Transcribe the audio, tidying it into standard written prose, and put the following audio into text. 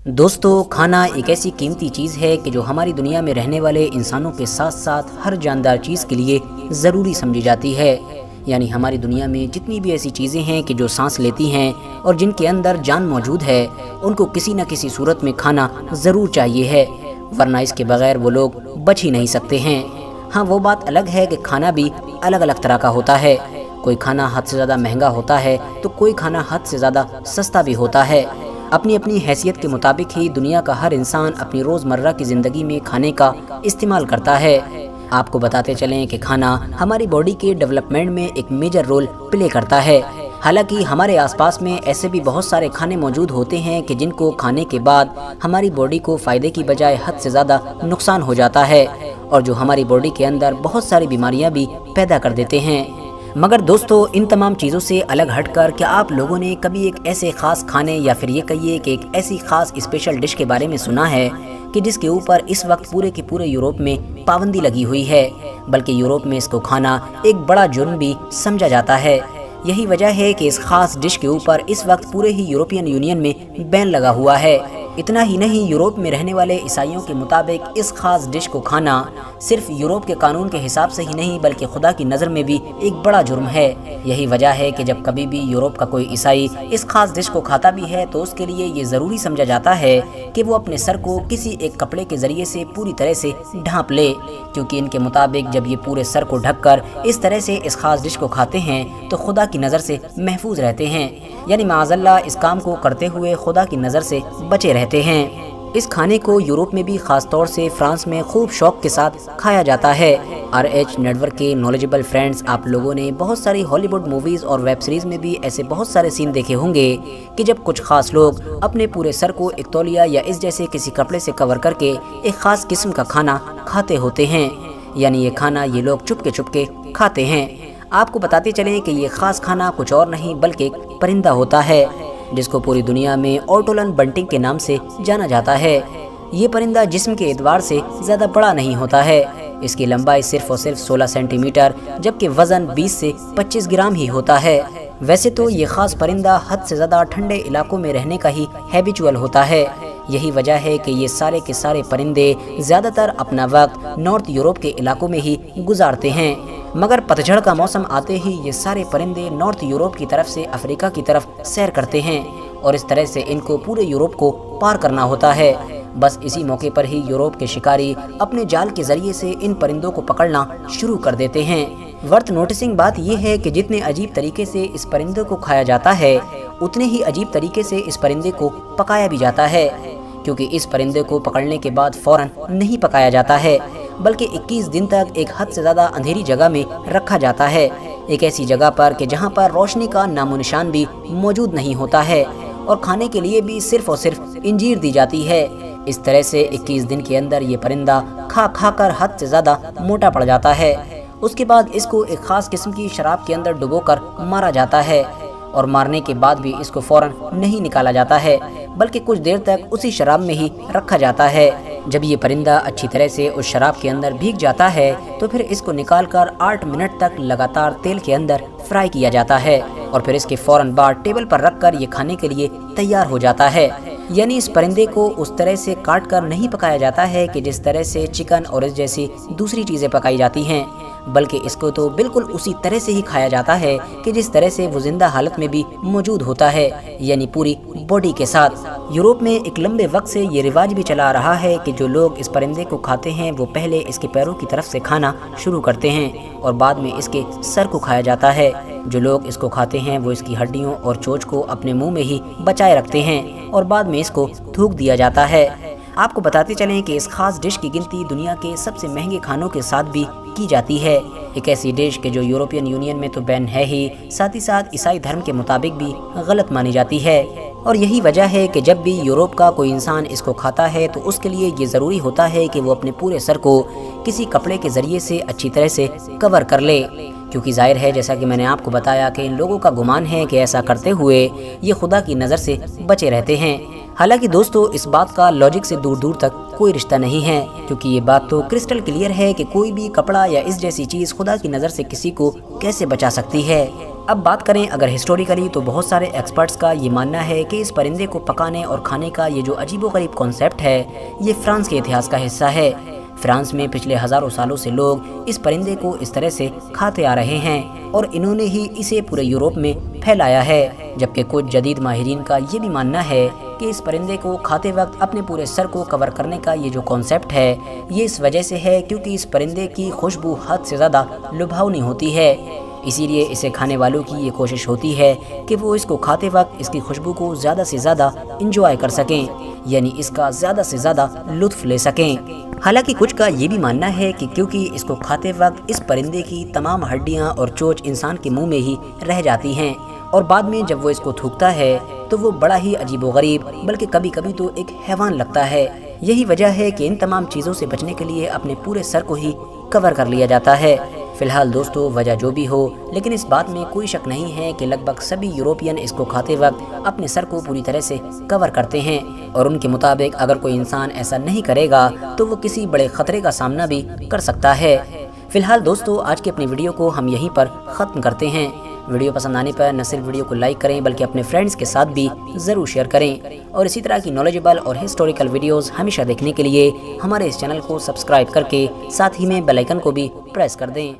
دوستو، کھانا ایک ایسی قیمتی چیز ہے کہ جو ہماری دنیا میں رہنے والے انسانوں کے ساتھ ساتھ ہر جاندار چیز کے لیے ضروری سمجھی جاتی ہے۔ یعنی ہماری دنیا میں جتنی بھی ایسی چیزیں ہیں کہ جو سانس لیتی ہیں اور جن کے اندر جان موجود ہے، ان کو کسی نہ کسی صورت میں کھانا ضرور چاہیے ہے، ورنہ اس کے بغیر وہ لوگ بچ ہی نہیں سکتے ہیں۔ ہاں، وہ بات الگ ہے کہ کھانا بھی الگ الگ طرح کا ہوتا ہے۔ کوئی کھانا حد سے زیادہ مہنگا ہوتا ہے تو کوئی کھانا حد سے زیادہ سستا بھی ہوتا ہے۔ اپنی اپنی حیثیت کے مطابق ہی دنیا کا ہر انسان اپنی روزمرہ کی زندگی میں کھانے کا استعمال کرتا ہے۔ آپ کو بتاتے چلیں کہ کھانا ہماری باڈی کے ڈیولپمنٹ میں ایک میجر رول پلے کرتا ہے۔ حالانکہ ہمارے آس پاس میں ایسے بھی بہت سارے کھانے موجود ہوتے ہیں کہ جن کو کھانے کے بعد ہماری باڈی کو فائدے کی بجائے حد سے زیادہ نقصان ہو جاتا ہے، اور جو ہماری باڈی کے اندر بہت ساری بیماریاں بھی پیدا کر دیتے ہیں۔ مگر دوستو، ان تمام چیزوں سے الگ ہٹ کر کیا آپ لوگوں نے کبھی ایک ایسے خاص کھانے یا پھر یہ کہیے کہ ایک ایسی خاص اسپیشل ڈش کے بارے میں سنا ہے کہ جس کے اوپر اس وقت پورے کے پورے یورپ میں پابندی لگی ہوئی ہے، بلکہ یورپ میں اس کو کھانا ایک بڑا جرم بھی سمجھا جاتا ہے؟ یہی وجہ ہے کہ اس خاص ڈش کے اوپر اس وقت پورے ہی یورپین یونین میں بین لگا ہوا ہے۔ اتنا ہی نہیں، یورپ میں رہنے والے عیسائیوں کے مطابق اس خاص ڈش کو کھانا صرف یورپ کے قانون کے حساب سے ہی نہیں بلکہ خدا کی نظر میں بھی ایک بڑا جرم ہے۔ یہی وجہ ہے کہ جب کبھی بھی یورپ کا کوئی عیسائی اس خاص ڈش کو کھاتا بھی ہے تو اس کے لیے یہ ضروری سمجھا جاتا ہے کہ وہ اپنے سر کو کسی ایک کپڑے کے ذریعے سے پوری طرح سے ڈھانپ لے، کیونکہ ان کے مطابق جب یہ پورے سر کو ڈھک کر اس طرح سے اس خاص ڈش کو کھاتے ہیں تو خدا کی نظر سے محفوظ رہتے ہیں، یعنی معاذ اللہ اس کام کو کرتے ہوئے خدا کی نظر سے بچے رہتے ہیں۔ اس کھانے کو یورپ میں بھی خاص طور سے فرانس میں خوب شوق کے ساتھ کھایا جاتا ہے۔ RH نیٹ ورک کے نالجبل فرینڈز، آپ لوگوں نے بہت ساری ہالی ووڈ موویز اور ویب سیریز میں بھی ایسے بہت سارے سین دیکھے ہوں گے کہ جب کچھ خاص لوگ اپنے پورے سر کو ایک تولیہ یا اس جیسے کسی کپڑے سے کور کر کے ایک خاص قسم کا کھانا کھاتے ہوتے ہیں، یعنی یہ کھانا یہ لوگ چپکے چپکے کھاتے ہیں۔ آپ کو بتاتے چلیں کہ یہ خاص کھانا کچھ اور نہیں بلکہ ایک پرندہ ہوتا ہے جس کو پوری دنیا میں آرٹولن بنٹنگ کے نام سے جانا جاتا ہے۔ یہ پرندہ جسم کے اعتبار سے زیادہ بڑا نہیں ہوتا ہے، اس کی لمبائی صرف اور صرف 16 سینٹی میٹر جبکہ وزن 20 سے 25 گرام ہی ہوتا ہے۔ ویسے تو یہ خاص پرندہ حد سے زیادہ ٹھنڈے علاقوں میں رہنے کا ہی ہیبیچول ہوتا ہے۔ یہی وجہ ہے کہ یہ سارے کے سارے پرندے زیادہ تر اپنا وقت نارتھ یورپ کے علاقوں میں ہی گزارتے ہیں، مگر پتجھڑ کا موسم آتے ہی یہ سارے پرندے نارتھ یورپ کی طرف سے افریقہ کی طرف سیر کرتے ہیں، اور اس طرح سے ان کو پورے یورپ کو پار کرنا ہوتا ہے۔ بس اسی موقع پر ہی یورپ کے شکاری اپنے جال کے ذریعے سے ان پرندوں کو پکڑنا شروع کر دیتے ہیں۔ ورتھ نوٹسنگ بات یہ ہے کہ جتنے عجیب طریقے سے اس پرندے کو کھایا جاتا ہے اتنے ہی عجیب طریقے سے اس پرندے کو پکایا بھی جاتا ہے، کیونکہ اس پرندے کو پکڑنے کے بعد فوراً نہیں پکایا جاتا ہے بلکہ 21 دن تک ایک حد سے زیادہ اندھیری جگہ میں رکھا جاتا ہے، ایک ایسی جگہ پر کہ جہاں پر روشنی کا نام و نشان بھی موجود نہیں ہوتا ہے، اور کھانے کے لیے بھی صرف اور صرف انجیر دی جاتی ہے۔ اس طرح سے 21 دن کے اندر یہ پرندہ کھا کھا کر حد سے زیادہ موٹا پڑ جاتا ہے۔ اس کے بعد اس کو ایک خاص قسم کی شراب کے اندر ڈبو کر مارا جاتا ہے، اور مارنے کے بعد بھی اس کو فوراً نہیں نکالا جاتا ہے بلکہ کچھ دیر تک اسی شراب میں ہی رکھا جاتا ہے۔ جب یہ پرندہ اچھی طرح سے اس شراب کے اندر بھیگ جاتا ہے تو پھر اس کو نکال کر 8 منٹ تک لگاتار تیل کے اندر فرائی کیا جاتا ہے، اور پھر اس کے فوراً بعد ٹیبل پر رکھ کر یہ کھانے کے لیے تیار ہو جاتا ہے۔ یعنی اس پرندے کو اس طرح سے کاٹ کر نہیں پکایا جاتا ہے کہ جس طرح سے چکن اور اس جیسی دوسری چیزیں پکائی جاتی ہیں، بلکہ اس کو تو بالکل اسی طرح سے ہی کھایا جاتا ہے کہ جس طرح سے وہ زندہ حالت میں بھی موجود ہوتا ہے، یعنی پوری باڈی کے ساتھ۔ یورپ میں ایک لمبے وقت سے یہ رواج بھی چلا رہا ہے کہ جو لوگ اس پرندے کو کھاتے ہیں وہ پہلے اس کے پیروں کی طرف سے کھانا شروع کرتے ہیں اور بعد میں اس کے سر کو کھایا جاتا ہے۔ جو لوگ اس کو کھاتے ہیں وہ اس کی ہڈیوں اور چوچ کو اپنے منہ میں ہی بچائے رکھتے ہیں اور بعد میں اس کو تھوک دیا جاتا ہے۔ آپ کو بتاتے چلیں کہ اس خاص ڈش کی گنتی دنیا کے سب سے مہنگے کھانوں کے ساتھ بھی کی جاتی ہے، ایک ایسی ڈش کہ جو یورپین یونین میں تو بین ہے ہی، ساتھ ہی ساتھ عیسائی دھرم کے مطابق بھی غلط مانی جاتی ہے۔ اور یہی وجہ ہے کہ جب بھی یورپ کا کوئی انسان اس کو کھاتا ہے تو اس کے لیے یہ ضروری ہوتا ہے کہ وہ اپنے پورے سر کو کسی کپڑے کے ذریعے سے اچھی طرح سے کور کر لے، کیونکہ ظاہر ہے جیسا کہ میں نے آپ کو بتایا کہ ان لوگوں کا گمان ہے کہ ایسا کرتے ہوئے یہ خدا کی نظر سے بچے رہتے ہیں۔ حالانکہ دوستو اس بات کا لاجک سے دور دور تک کوئی رشتہ نہیں ہے، کیونکہ یہ بات تو کرسٹل کلیئر ہے کہ کوئی بھی کپڑا یا اس جیسی چیز خدا کی نظر سے کسی کو کیسے بچا سکتی ہے۔ اب بات کریں اگر ہسٹوریکلی تو بہت سارے ایکسپرٹس کا یہ ماننا ہے کہ اس پرندے کو پکانے اور کھانے کا یہ جو عجیب و غریب کانسیپٹ ہے یہ فرانس کے اتہاس کا حصہ ہے۔ فرانس میں پچھلے ہزاروں سالوں سے لوگ اس پرندے کو اس طرح سے کھاتے آ رہے ہیں اور انہوں نے ہی اسے پورے یورپ میں پھیلایا ہے، جبکہ کچھ جدید ماہرین کا یہ بھی ماننا ہے کہ اس پرندے کو کھاتے وقت اپنے پورے سر کو کور کرنے کا یہ جو کانسیپٹ ہے یہ اس وجہ سے ہے کیونکہ اس پرندے کی خوشبو حد سے زیادہ لبھاؤنی ہوتی ہے، اسی لیے اسے کھانے والوں کی یہ کوشش ہوتی ہے کہ وہ اس کو کھاتے وقت اس کی خوشبو کو زیادہ سے زیادہ انجوائے کر سکیں، یعنی اس کا زیادہ سے زیادہ لطف لے سکیں۔ حالانکہ کچھ کا یہ بھی ماننا ہے کہ کیونکہ اس کو کھاتے وقت اس پرندے کی تمام ہڈیاں اور چوچ انسان کے منہ میں ہی رہ جاتی ہیں اور بعد میں جب وہ اس کو تھوکتا ہے تو وہ بڑا ہی عجیب و غریب بلکہ کبھی کبھی تو ایک حیوان لگتا ہے۔ یہی وجہ ہے کہ ان تمام چیزوں سے بچنے کے لیے اپنے پورے سر کو ہی کور کر لیا جاتا ہے۔ فی الحال دوستو وجہ جو بھی ہو لیکن اس بات میں کوئی شک نہیں ہے کہ لگ بھگ سبھی یوروپین اس کو کھاتے وقت اپنے سر کو پوری طرح سے کور کرتے ہیں اور ان کے مطابق اگر کوئی انسان ایسا نہیں کرے گا تو وہ کسی بڑے خطرے کا سامنا بھی کر سکتا ہے۔ فی الحال دوستو آج کی اپنی ویڈیو کو ہم یہیں پر ختم کرتے ہیں۔ ویڈیو پسند آنے پر نہ صرف ویڈیو کو لائک کریں بلکہ اپنے فرینڈز کے ساتھ بھی ضرور شیئر کریں اور اسی طرح کی نالجبل اور ہسٹوریکل ویڈیوز ہمیشہ دیکھنے کے لیے ہمارے اس چینل کو سبسکرائب کر کے ساتھ ہی میں بیل آئیکن کو بھی پریس کر دیں۔